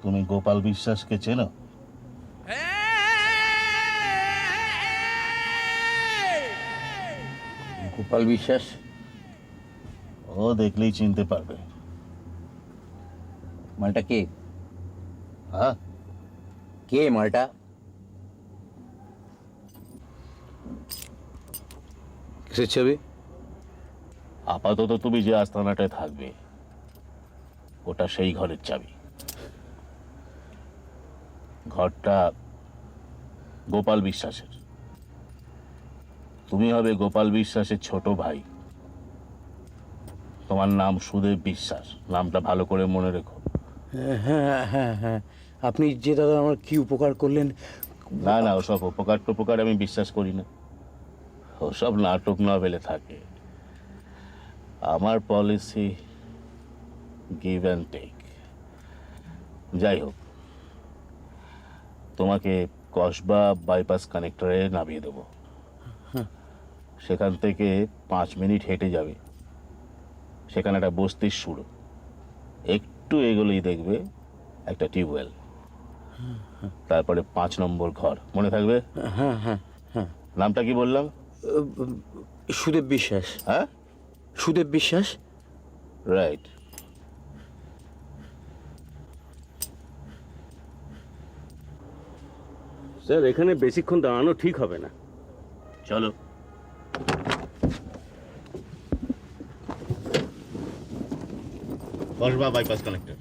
তুমি গোপাল বিশ্বাসকে চেনো? গোপাল বিশ্বাস? ও দেখলেই চিনতে পারবে। মালটা কে? হ্যাঁ, কে মালটা? কিসের ছবি? আপাতত তুমি যে আস্তানাটায় থাকবে ওটা সেই ঘরের চাবি। ঘরটা গোপাল বিশ্বাসের। তুমি হবে গোপাল বিশ্বাসের ছোট ভাই। তোমার নাম সুদেব বিশ্বাস। নামটা ভালো করে মনে রেখো। হ্যাঁ হ্যাঁ হ্যাঁ, আপনি যে দাদা আমার কি উপকার করলেন। না না, ওসব উপকার টুপকার আমি বিশ্বাস করি না। ওসব নাটক নভেলে থাকে। আমার পলিসি গিভ অ্যান্ড টেক। যাই হোক, তোমাকে কসবা বাইপাস কানেক্টরে নামিয়ে দেবো। সেখান থেকে 5 মিনিট হেঁটে যাবে, সেখানে একটা বস্তির শুরু। একটু এগোলেই দেখবে একটা টিউবওয়েল। তারপরে 5 নম্বর ঘর, মনে থাকবে? হ্যাঁ হ্যাঁ হ্যাঁ। নামটা কি বললাম? সুদেব বিশ্বাস। হ্যাঁ, সুদেব বিশ্বাস। রাইট। স্যার, এখানে বেশিক্ষণ দাঁড়ানো ঠিক হবে না। চলো। Kasba bypass connector.